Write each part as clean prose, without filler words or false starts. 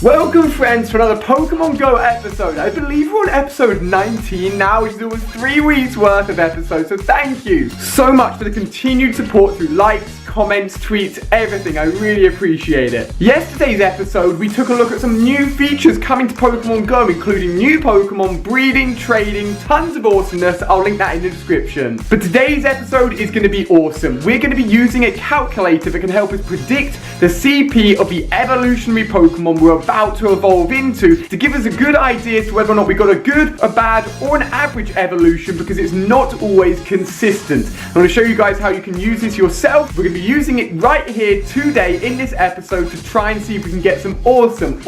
Welcome friends to another Pokemon Go episode. I believe we're on episode 19 now, which is almost 3 weeks worth of episodes, so thank you so much for the continued support through likes, comments, tweets, everything. I really appreciate it. Yesterday's episode, we took a look at some new features coming to Pokemon Go, including new Pokemon, breeding, trading, tons of awesomeness. I'll link that in the description. But today's episode is going to be awesome. We're going to be using a calculator that can help us predict the CP of the evolutionary Pokemon we're about to evolve into to give us a good idea as to whether or not we got a good, a bad, or an average evolution, because it's not always consistent. I'm going to show you guys how you can use this yourself. We're going to be using it right here today in this episode to try and see if we can get some awesome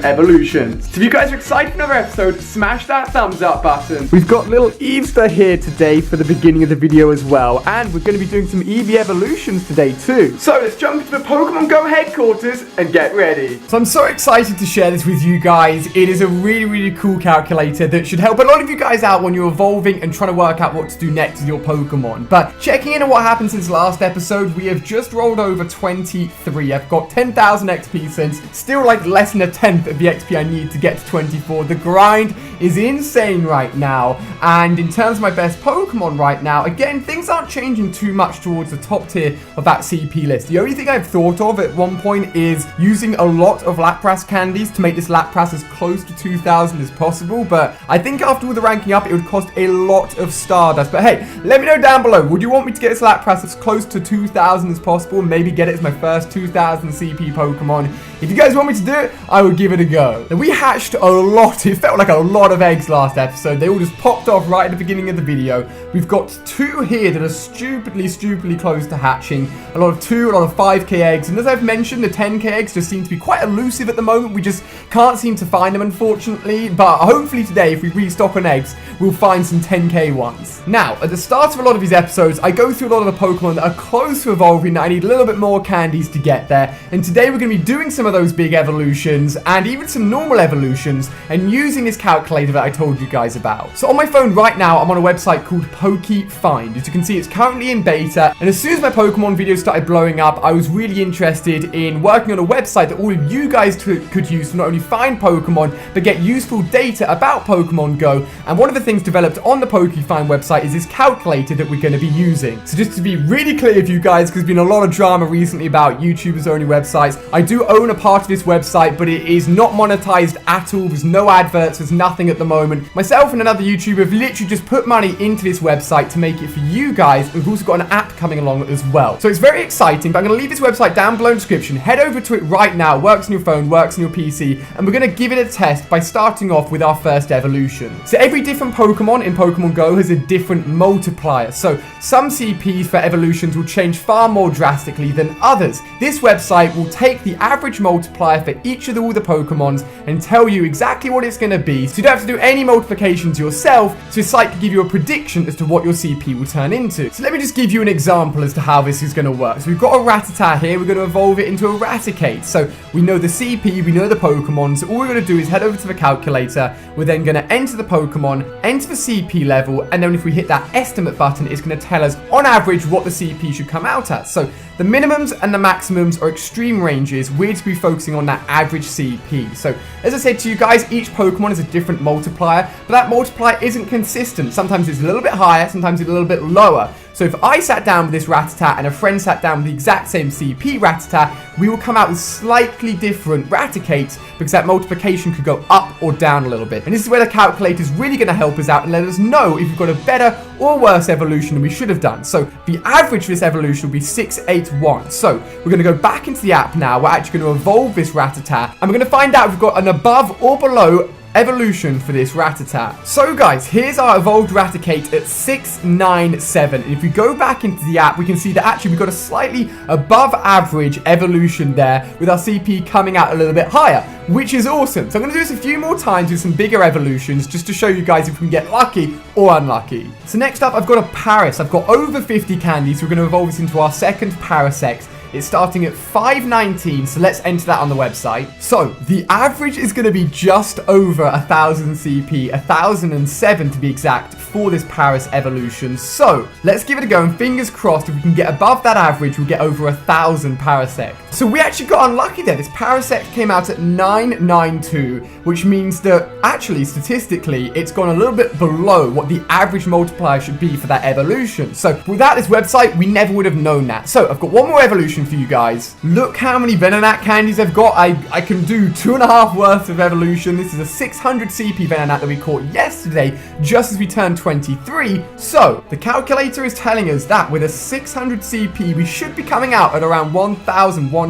evolutions. So if you guys are excited for another episode, smash that thumbs up button. We've got little Easter here today for the beginning of the video as well, and we're going to be doing some Eevee evolutions today too. So let's jump into the Pokemon Go headquarters and get ready. So I'm so excited to share this with you guys. It is a really cool calculator that should help a lot of you guys out when you're evolving and trying to work out what to do next with your Pokemon. But checking in on what happened since last episode, we have just rolled over 23. I've got 10,000 XP since, still like less than a tenth of the XP I need to get to 24. The grind is insane right now, and in terms of my best Pokemon right now, again, things aren't changing too much towards the top tier of that CP list. The only thing I've thought of at one point is using a lot of Lapras candies to make this Lapras as close to 2,000 as possible, but I think after all the ranking up, it would cost a lot of Stardust. But hey, let me know down below, would you want me to get this Lapras as close to 2,000 as possible and maybe get it as my first 2,000 CP Pokemon? If you guys want me to do it, I will give it a go. Now, we hatched a lot. It felt like a lot of eggs last episode. They all just popped off right at the beginning of the video. We've got 2 here that are stupidly close to hatching. A lot of 2, a lot of 5k eggs. And as I've mentioned, the 10k eggs just seem to be quite elusive at the moment. We just can't seem to find them, unfortunately. But hopefully today, if we restock on eggs, we'll find some 10k ones. Now, at the start of a lot of these episodes, I go through a lot of the Pokemon that are close to evolving, that I need a little bit more candies to get there. And today we're going to be doing some of those big evolutions and even some normal evolutions and using this calculator that I told you guys about. So on my phone right now, I'm on a website called PokeFind. As you can see, it's currently in beta. And as soon as my Pokemon videos started blowing up, I was really interested in working on a website that all of you guys could use to not only find Pokemon, but get useful data about Pokemon Go. And one of the things developed on the PokeFind website is this calculator that we're going to be using. So just to be really clear with you guys, because there's been a lot of drama recently about YouTubers owning websites, I do own a part of this website, but it is not monetized at all. There's no adverts, there's nothing at the moment. Myself and another YouTuber have literally just put money into this website to make it for you guys. We've also got an app coming along as well. So it's very exciting, but I'm going to leave this website down below in the description. Head over to it right now. It works on your phone, works on your PC, and we're going to give it a test by starting off with our first evolution. So every different Pokemon in Pokemon Go has a different multiplier. So some CPs for evolutions will change far more drastically than others. This website will take the average multiplier for each of all the Pokemons and tell you exactly what it's going to be, so you don't have to do any multiplications yourself, so this site can give you a prediction as to what your CP will turn into. So let me just give you an example as to how this is going to work. So we've got a Rattata here, we're going to evolve it into a Raticate. So we know the CP, we know the Pokemon, so all we're going to do is head over to the calculator, we're then going to enter the Pokemon, enter the CP level, and then if we hit that estimate button, it's going to tell us on average what the CP should come out at. So the minimums and the maximums are extreme ranges. We're to be focusing on that average CP. So as I said to you guys, each Pokemon is a different multiplier, but that multiplier isn't consistent. Sometimes it's a little bit higher, sometimes it's a little bit lower. So if I sat down with this Rattata and a friend sat down with the exact same CP Rattata, we will come out with slightly different Raticates because that multiplication could go up or down a little bit. And this is where the calculator is really going to help us out and let us know if we've got a better or worse evolution than we should have done. So the average for this evolution will be 681. So we're going to go back into the app now. We're actually going to evolve this Rattata, and we're going to find out if we've got an above or below evolution for this Rattata. So guys, here's our evolved Raticate at 697, and if we go back into the app, we can see that actually we've got a slightly above average evolution there, with our CP coming out a little bit higher, which is awesome. So I'm going to do this a few more times with some bigger evolutions, just to show you guys if we can get lucky or unlucky. So next up, I've got a Paris. I've got over 50 candies, so we're going to evolve this into our second Parasect. It's starting at 519, so let's enter that on the website. So the average is going to be just over 1,000 CP, 1,007 to be exact, for this Paris evolution. So let's give it a go, and fingers crossed if we can get above that average, we'll get over 1,000 Parasect. So we actually got unlucky there. This Parasect came out at 992, which means that actually, statistically, it's gone a little bit below what the average multiplier should be for that evolution. So without this website, we never would have known that. So I've got one more evolution for you guys. Look how many Venonat candies I've got. I can do 2.5 worth of evolution. This is a 600 CP Venonat that we caught yesterday, just as we turned 23. So the calculator is telling us that with a 600 CP, we should be coming out at around 1,140.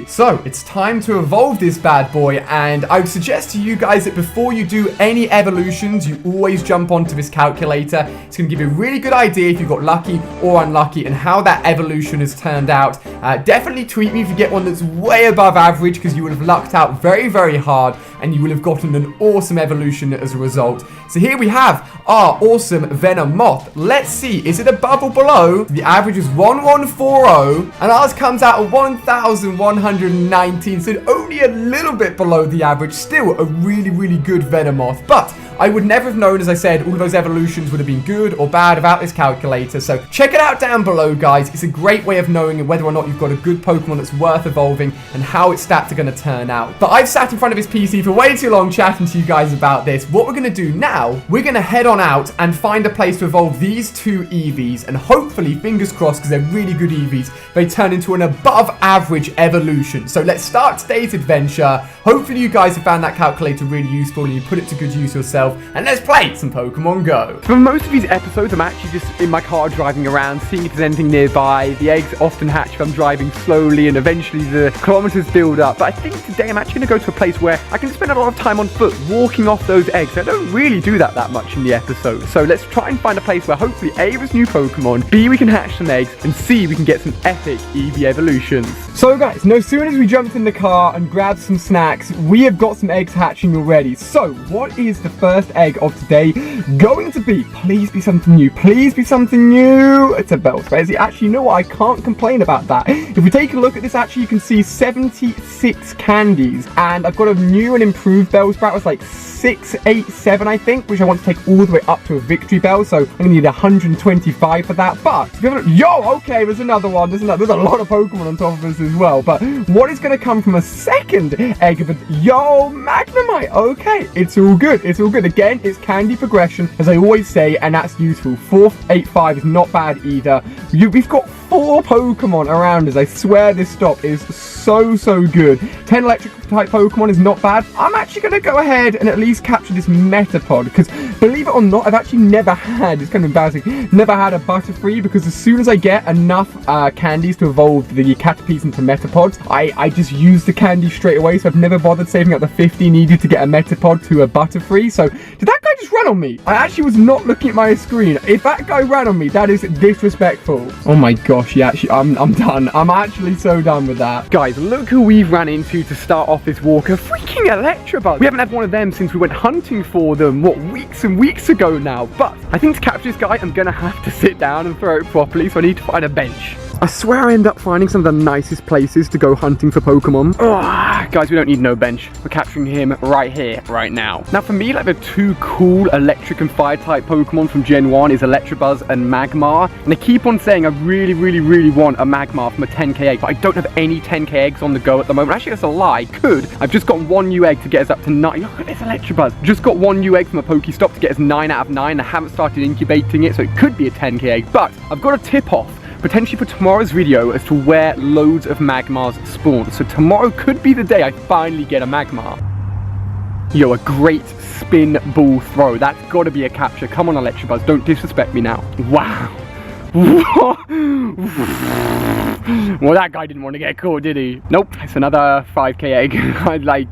So it's time to evolve this bad boy, and I would suggest to you guys that before you do any evolutions, you always jump onto this calculator. It's going to give you a really good idea if you got lucky or unlucky and how that evolution has turned out. Definitely tweet me if you get one that's way above average, because you would have lucked out very, very hard and you will have gotten an awesome evolution as a result. So here we have our awesome Venomoth. Let's see, is it above or below? The average is 1140 and ours comes out at 1,119, so only a little bit below the average. Still a really, really good Venomoth, but I would never have known, as I said, all of those evolutions would have been good or bad without this calculator. So check it out down below, guys. It's a great way of knowing whether or not you've got a good Pokemon that's worth evolving and how its stats are going to turn out. But I've sat in front of this PC for way too long chatting to you guys about this. What we're going to do now, we're going to head on out and find a place to evolve these two EVs, and hopefully, fingers crossed, because they're really good EVs, they turn into an above average evolution. So let's start today's adventure. Hopefully you guys have found that calculator really useful and you put it to good use yourself. And let's play some Pokemon Go. For most of these episodes, I'm actually just in my car driving around, seeing if there's anything nearby. The eggs often hatch if I'm driving slowly, and eventually the kilometers build up. But I think today I'm actually going to go to a place where I can spend a lot of time on foot, walking off those eggs. I don't really do that much in the episode. So let's try and find a place where hopefully A, there's new Pokemon, B, we can hatch some eggs, and C, we can get some epic EV evolutions. So guys, no sooner as we jumped in the car and grabbed some snacks, we have got some eggs hatching already. So what is the first egg of today going to be? Please be something new. Please be something new. It's a Bellsprout. Actually, you know what? I can't complain about that. If we take a look at this, actually, you can see 76 candies. And I've got a new and improved Bellsprout. It's like 687, I think, which I want to take all the way up to a Victory Bell. So I'm going to need 125 for that. But, yo, okay, there's another one. There's a lot of Pokemon on top of us as well. But what is going to come from a second egg of a... Yo, Magnemite. Okay, it's all good. It's all good. Again, it's candy progression, as I always say, and that's useful. 485 is not bad either. We've got 4 Pokemon around us. I swear this stop is so good. 10 electric type Pokemon is not bad. I'm actually going to go ahead and at least capture this Metapod, because believe it or not, I've actually never had, it's kind of embarrassing, never had a Butterfree, because as soon as I get enough candies to evolve the Caterpies into Metapods, I just use the candy straight away. So I've never bothered saving up the 50 needed to get a Metapod to a Butterfree. So did that guy just run on me? I actually was not looking at my screen. If that guy ran on me, that is disrespectful. Oh my gosh, yeah, actually, I'm done. I'm actually so done with that. Guys, look who we've ran into to start off this walk. A freaking Electabuzz. We haven't had one of them since we went hunting for them, what, weeks and weeks ago now. But I think to capture this guy, I'm gonna have to sit down and throw it properly, so I need to find a bench. I swear I end up finding some of the nicest places to go hunting for Pokemon. Oh, guys, we don't need no bench. We're capturing him right here, right now. Now, for me, like, the two cool electric and fire type Pokemon from Gen 1 is Electabuzz and Magmar. And I keep on saying I really want a Magmar from a 10k egg, but I don't have any 10k eggs on the go at the moment. Actually, that's a lie. Could. I've just got one new egg to get us up to 9. Look at this Electabuzz. Just got one new egg from a Pokestop to get us 9 out of 9. I haven't started incubating it, so it could be a 10k egg. But I've got a tip off, potentially for tomorrow's video, as to where loads of Magmars spawn. So tomorrow could be the day I finally get a Magmar. Yo, a great spin ball throw. That's got to be a capture. Come on, Electabuzz, don't disrespect me now. Wow. Well, that guy didn't want to get caught, did he? Nope, it's another 5k egg.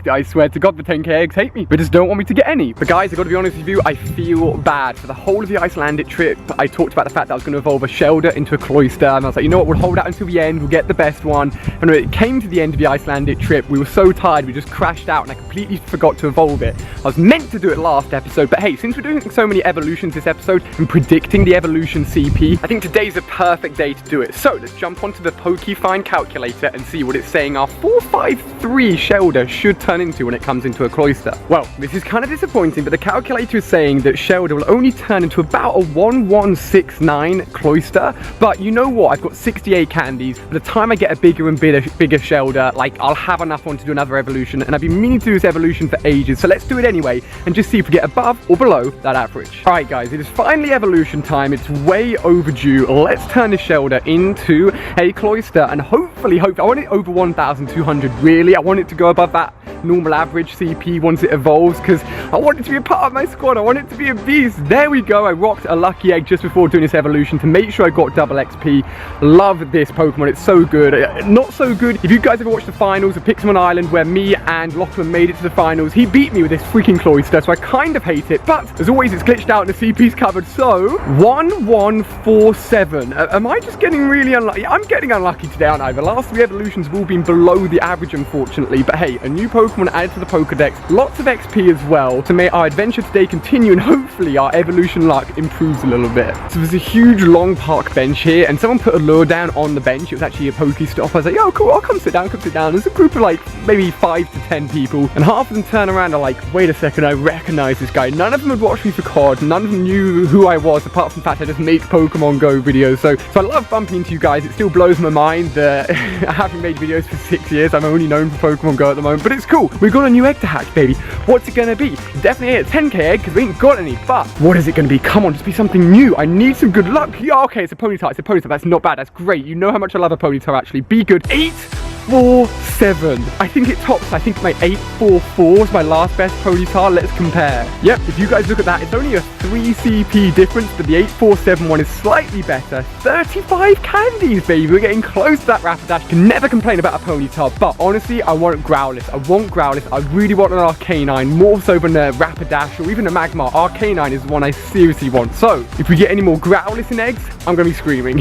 I swear to God, the 10k eggs hate me. They just don't want me to get any. But guys, I've got to be honest with you, I feel bad. For the whole of the Icelandic trip, I talked about the fact that I was going to evolve a Shelder into a Cloyster, and I was like, you know what, we'll hold out until the end, we'll get the best one. And when it came to the end of the Icelandic trip, we were so tired, we just crashed out, and I completely forgot to evolve it. I was meant to do it last episode, but hey, since we're doing so many evolutions this episode, and predicting the evolution CP, I think today's a perfect day to do it. So let's jump onto the PokeFind calculator and see what it's saying our 453 Shelder should turn into when it comes into a Cloyster. Well, this is kind of disappointing, but the calculator is saying that Shelder will only turn into about a 1169 Cloyster. But you know what? I've got 68 candies. By the time I get a bigger and bigger Shelder, like, I'll have enough on to do another evolution, and I've been meaning to do this evolution for ages, so let's do it anyway and just see if we get above or below that average. All right, guys, it is finally evolution time. It's way overdue. Let's turn this Shelder into a Cloyster, and hopefully, I want it over 1,200, really. I want it to go above that normal average CP once it evolves, because I want it to be a part of my squad. I want it to be a beast. There we go. I rocked a lucky egg just before doing this evolution to make sure I got double XP. Love this Pokemon. It's so good. Not so good. If you guys ever watched the finals of Pixelmon Island where me and Lachlan made it to the finals, he beat me with this freaking Cloyster, so I kind of hate it. But as always, it's glitched out and the CP's covered. So 1147. Am I just getting really unlucky? I'm getting unlucky today, aren't I? The last 3 evolutions have all been below the average, unfortunately. But hey, a new Pokemon added to the Pokedex. Lots of XP as well to make our adventure today continue, and hopefully our evolution luck improves a little bit. So there's a huge long park bench here, and someone put a lure down on the bench. It was actually a Pokestop. I was like, yo, cool, I'll come sit down, There's a group of like maybe 5 to 10 people, and half of them turn around and are like, wait a second, I recognize this guy. None of them had watched me for COD. None of them knew who I was, apart from the fact I just make Pokemon Go videos. So I love bumping into you guys. It still blows my mind that having made videos for 6 years, I'm only known for Pokemon Go at the moment, but it's cool. We've got a new egg to hatch, baby. What's it gonna be? Definitely a 10k egg, because we ain't got any, but what is it gonna be? Come on, just be something new. I need some good luck. Yeah, okay, it's a Ponyta. That's not bad. That's great. You know how much I love a Ponyta, actually. Be good. 847. I think it tops. I think my 844 is my last best Ponyta. Let's compare. Yep, if you guys look at that, it's only a 3 CP difference, but the 847 one is slightly better. 35 candies, baby. We're getting close to that Rapidash. Can never complain about a Ponyta, but honestly, I want Growlithe. I really want an Arcanine, more so than a Rapidash or even a Magmar. Arcanine is the one I seriously want. So, if we get any more Growlithe and eggs, I'm gonna be screaming.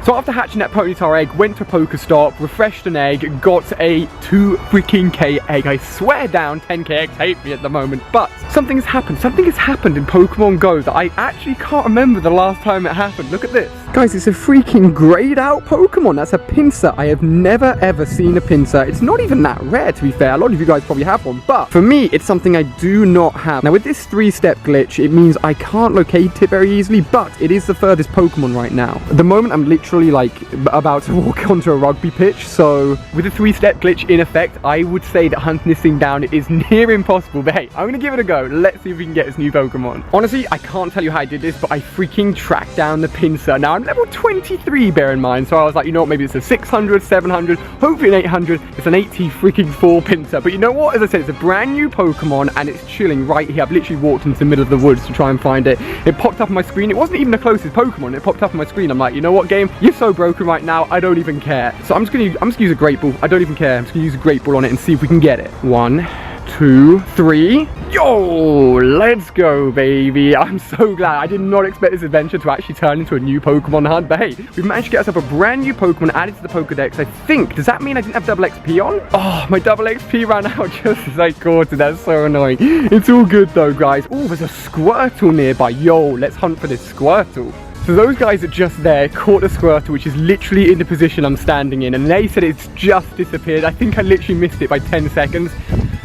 So after hatching that Ponyta egg, went to a Pokestop, refreshed an egg, got a 2 freaking K egg. I swear down, 10k eggs hate me at the moment, but something has happened. Something has happened in Pokemon Go that I actually can't remember the last time it happened. Look at this. Guys, it's a freaking grayed out Pokemon. That's a Pinsir. I have never ever seen a Pinsir. It's not even that rare, to be fair. A lot of you guys probably have one, but for me, it's something I do not have. Now with this 3-step glitch, it means I can't locate it very easily, but it is the furthest Pokemon right now. At the moment, I'm literally like about to walk onto a rugby pitch, so with the 3-step glitch in effect, I would say that hunting this thing down is near impossible, but hey, I'm gonna give it a go. Let's see if we can get this new Pokemon. Honestly, I can't tell you how I did this, but I freaking tracked down the Pinsir. Now, I'm level 23, bear in mind, so I was like, you know what, maybe it's a 600, 700, hopefully an 800. It's an 80 freaking 4 Pinsir, but you know what? As I said, it's a brand new Pokemon, and it's chilling right here. I've literally walked into the middle of the woods to try and find it. It popped up on my screen. It wasn't even the closest Pokemon. It popped up on my screen. I'm like, you know what, game? You're so broken right now, I don't even care. So I'm just gonna use a Great Ball. I don't even care. I'm just gonna use a Great Ball on it and see if we can get it. 1, 2, 3. Yo, let's go, baby. I'm so glad. I did not expect this adventure to actually turn into a new Pokemon hunt, but hey, we've managed to get ourselves a brand new Pokemon added to the Pokedex. I think, does that mean I didn't have double XP on? Oh, my double XP ran out just as I caught it. That's so annoying. It's all good though, guys. Oh, there's a Squirtle nearby. Yo, let's hunt for this Squirtle. So those guys are just there, caught the Squirtle, which is literally in the position I'm standing in, and they said it's just disappeared. I think I literally missed it by 10 seconds.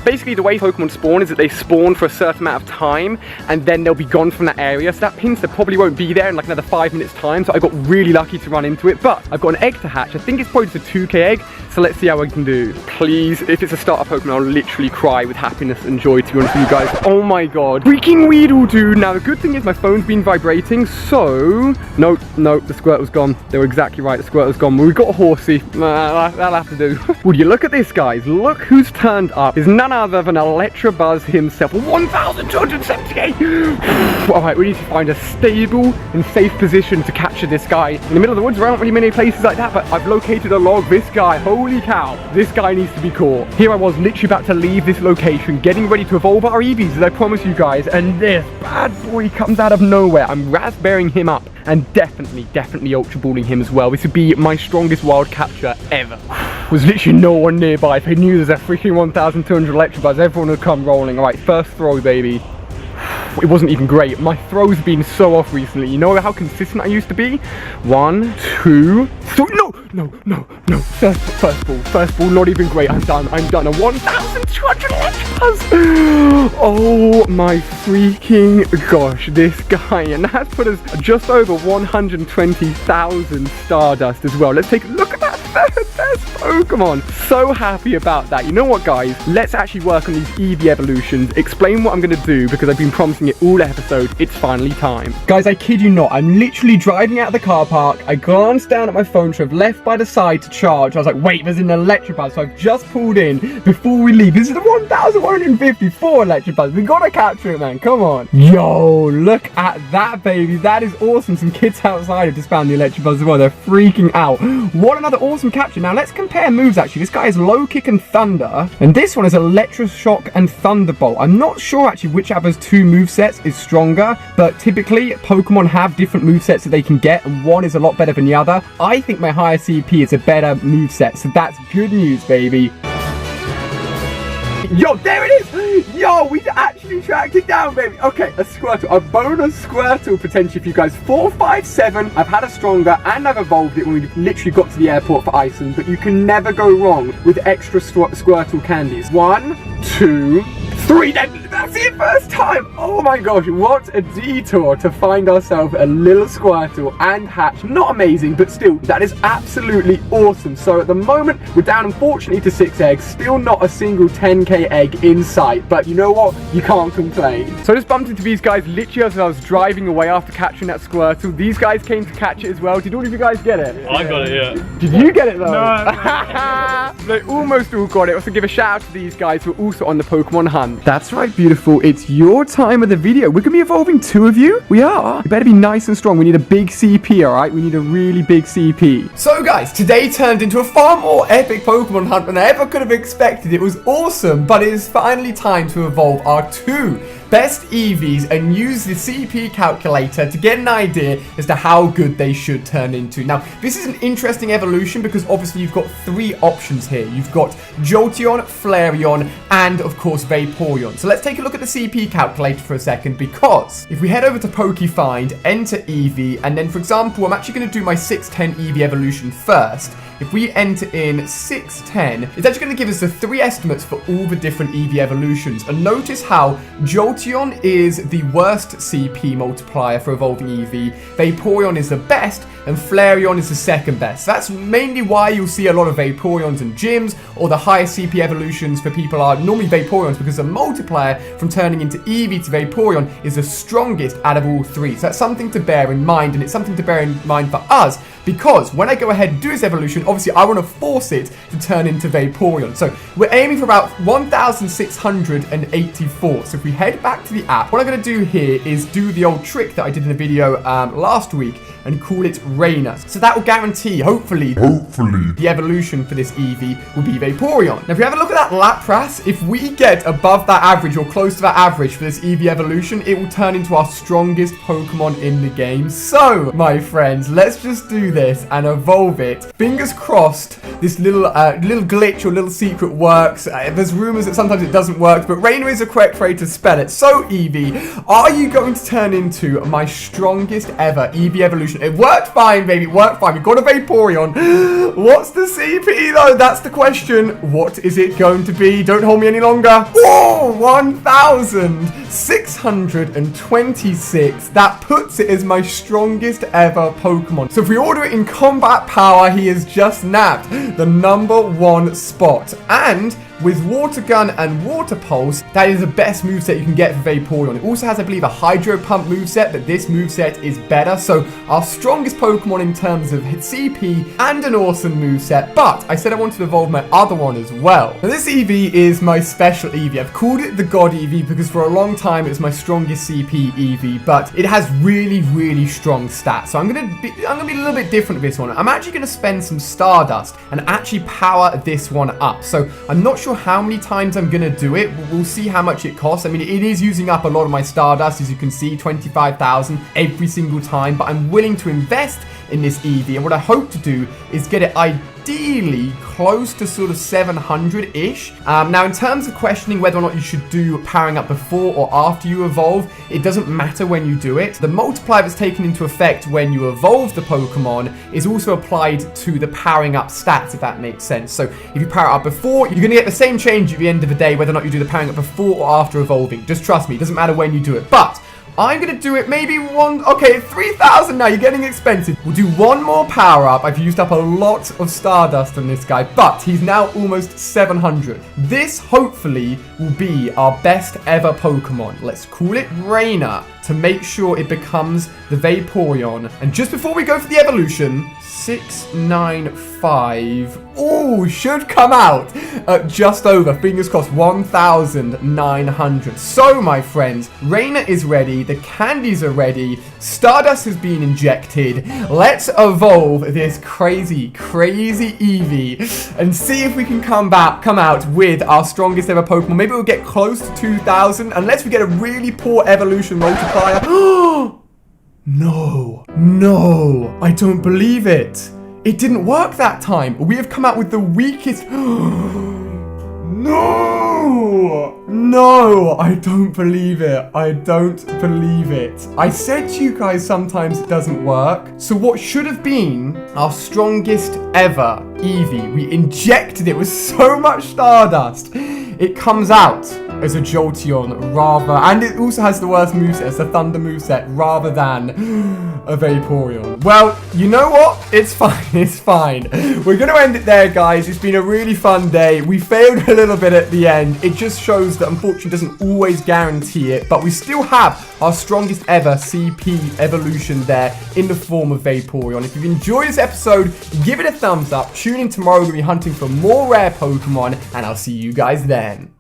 Basically, the way Pokemon spawn is that they spawn for a certain amount of time, and then they'll be gone from that area. So that Pinsir probably won't be there in like another 5 minutes time. So I got really lucky to run into it, but I've got an egg to hatch. I think it's probably just a 2k egg. So let's see how I can do. Please, if it's a starter Pokemon, I'll literally cry with happiness and joy, to be honest with you guys. Oh my god. Freaking Weedle, dude. Now, the good thing is my phone's been vibrating, so... Nope, the Squirtle's gone. They were exactly right, the Squirtle's gone. We've got a Horsey. That'll have to do. Would you look at this, guys? Look who's turned up. It's none other than Electabuzz himself. 1,278! Alright, we need to find a stable and safe position to capture this guy. In the middle of the woods, there aren't really many places like that, but I've located a log. This guy, holy cow, this guy needs to be caught. Here I was, literally about to leave this location, getting ready to evolve our Eevees, as I promised you guys, and this bad boy comes out of nowhere. I'm raspberrying him up, and definitely ultra balling him as well. This would be my strongest wild capture ever. Was literally no one nearby. If they knew there's a freaking 1,200 Electabuzz, everyone would come rolling. Alright, first throw, baby. It wasn't even great. My throw's been so off recently. You know how consistent I used to be? 1, 2, 3. No! First ball, not even great. I'm done. A 1,200 Electabuzz. Oh my freaking gosh, this guy. And that's put us just over 120,000 Stardust as well. Let's take a look at that third best Pokemon. So happy about that. You know what, guys? Let's actually work on these Eevee evolutions. Explain what I'm going to do because I've been promising it all episode. It's finally time. Guys, I kid you not. I'm literally driving out of the car park. I glanced down at my phone, so I've left by the side to charge. I was like, wait, there's an Electabuzz. So I've just pulled in before we leave. This is the 1,154 Electabuzz. We got to capture it, man. Come on. Yo, look at that, baby. That is awesome. Some kids outside have just found the Electabuzz as well. They're freaking out. What another awesome capture. Now, let's compare moves, actually. This guy is Low Kick and Thunder, and this one is Electroshock and Thunderbolt. I'm not sure, actually, which of those two movesets is stronger, but typically, Pokemon have different movesets that they can get, and one is a lot better than the other. I think my higher CP is a better moveset, so that's good news, baby. Yo, there it is! Yo, we actually tracked it down, baby. Okay, a Squirtle, a bonus Squirtle potentially for you guys. 4, 5, 7. I've had a stronger and I've evolved it when we literally got to the airport for Iceland, but you can never go wrong with extra Squirtle candies. 1, 2, 3. That's it, first time. Oh my gosh, what a detour to find ourselves a little Squirtle and hatch. Not amazing, but still, that is absolutely awesome. So at the moment, we're down unfortunately to 6 eggs. Still not a single 10k egg in sight, but you know what? You can't complain. So I just bumped into these guys literally as I was driving away after capturing that Squirtle. These guys came to catch it as well. Did all of you guys get it? I got it, yeah. Did you get it though? No. They almost all got it. Also give a shout out to these guys who are also on the Pokemon hunt. That's right, beautiful. It's your time of the video. We're gonna be evolving 2 of you. We are. You better be nice and strong. We need a big CP, all right? We need a really big CP. So guys, today turned into a far more epic Pokemon hunt than I ever could have expected. It was awesome, but it is finally time to evolve our 2 best Eevees and use the CP calculator to get an idea as to how good they should turn into. Now, this is an interesting evolution because obviously you've got 3 options here. You've got Jolteon, Flareon, and of course Vaporeon. So let's take a look at the CP calculator for a second, because if we head over to PokeFind, enter Eevee, and then for example, I'm actually going to do my 610 Eevee evolution first. If we enter in 610, it's actually going to give us the 3 estimates for all the different Eevee evolutions. And notice how Jolteon is the worst CP multiplier for evolving Eevee, Vaporeon is the best, and Flareon is the second best. So that's mainly why you'll see a lot of Vaporeons in gyms, or the highest CP evolutions for people are normally Vaporeons, because the multiplier from turning into Eevee to Vaporeon is the strongest out of all 3. So that's something to bear in mind, and it's something to bear in mind for us, because when I go ahead and do this evolution, obviously I want to force it to turn into Vaporeon. So we're aiming for about 1,684. So if we head back to the app, what I'm going to do here is do the old trick that I did in a video last week and call it Rainer. So that will guarantee, hopefully, the evolution for this Eevee will be Vaporeon. Now, if we have a look at that Lapras, if we get above that average or close to that average for this Eevee evolution, it will turn into our strongest Pokemon in the game. So, my friends, let's just do this and evolve it. Fingers crossed, this little glitch or little secret works. There's rumors that sometimes it doesn't work, but Rainer is the correct way to spell it. So, Eevee, are you going to turn into my strongest ever Eevee evolution? It worked fine, baby. It worked fine. We got a Vaporeon. What's the CP, though? That's the question. What is it going to be? Don't hold me any longer. Oh, 1,626. That puts it as my strongest ever Pokemon. So if we order it in combat power, he is just nabbed the #1 spot. And with Water Gun and Water Pulse, that is the best moveset you can get for Vaporeon. It also has, I believe, a Hydro Pump moveset, but this moveset is better. So our strongest Pokemon in terms of CP and an awesome moveset. But I said I wanted to evolve my other one as well. Now this Eevee is my special Eevee. I've called it the God Eevee because for a long time it was my strongest CP Eevee, but it has really, really strong stats. So I'm gonna be a little bit different with this one. I'm actually gonna spend some Stardust and actually power this one up. So I'm not sure how many times I'm gonna do it. We'll see how much it costs. I mean, it is using up a lot of my Stardust, as you can see, 25,000 every single time, but I'm willing to invest in this Eevee, and what I hope to do is get it ideally close to sort of 700-ish. Now, in terms of questioning whether or not you should do powering up before or after you evolve, it doesn't matter when you do it. The multiplier that's taken into effect when you evolve the Pokemon is also applied to the powering up stats, if that makes sense. So if you power up before, you're going to get the same change at the end of the day, whether or not you do the powering up before or after evolving. Just trust me, it doesn't matter when you do it. But I'm going to do it maybe okay, 3,000 now. You're getting expensive. We'll do one more power up. I've used up a lot of Stardust on this guy, but he's now almost 700. This hopefully will be our best ever Pokemon. Let's call it Rainer to make sure it becomes the Vaporeon. And just before we go for the evolution, 695. Oh, should come out at just over, fingers crossed, 1,900. So, my friends, Rainer is ready. The candies are ready. Stardust has been injected. Let's evolve this crazy, crazy Eevee and see if we can come out with our strongest ever Pokemon. Maybe we'll get close to 2,000 unless we get a really poor evolution multiplier. No, I don't believe it. It didn't work that time. We have come out with the weakest. No, I don't believe it. I don't believe it. I said to you guys sometimes it doesn't work. So what should have been our strongest ever Eevee, we injected it with so much Stardust. It comes out as a Jolteon and it also has the worst moveset, it's a Thunder moveset, rather than a Vaporeon. Well, you know what? It's fine, it's fine. We're going to end it there, guys. It's been a really fun day. We failed a little bit at the end. It just shows that unfortunately doesn't always guarantee it, but we still have our strongest ever CP evolution there in the form of Vaporeon. If you've enjoyed this episode, give it a thumbs up. Tune in tomorrow, we'll be hunting for more rare Pokemon, and I'll see you guys then.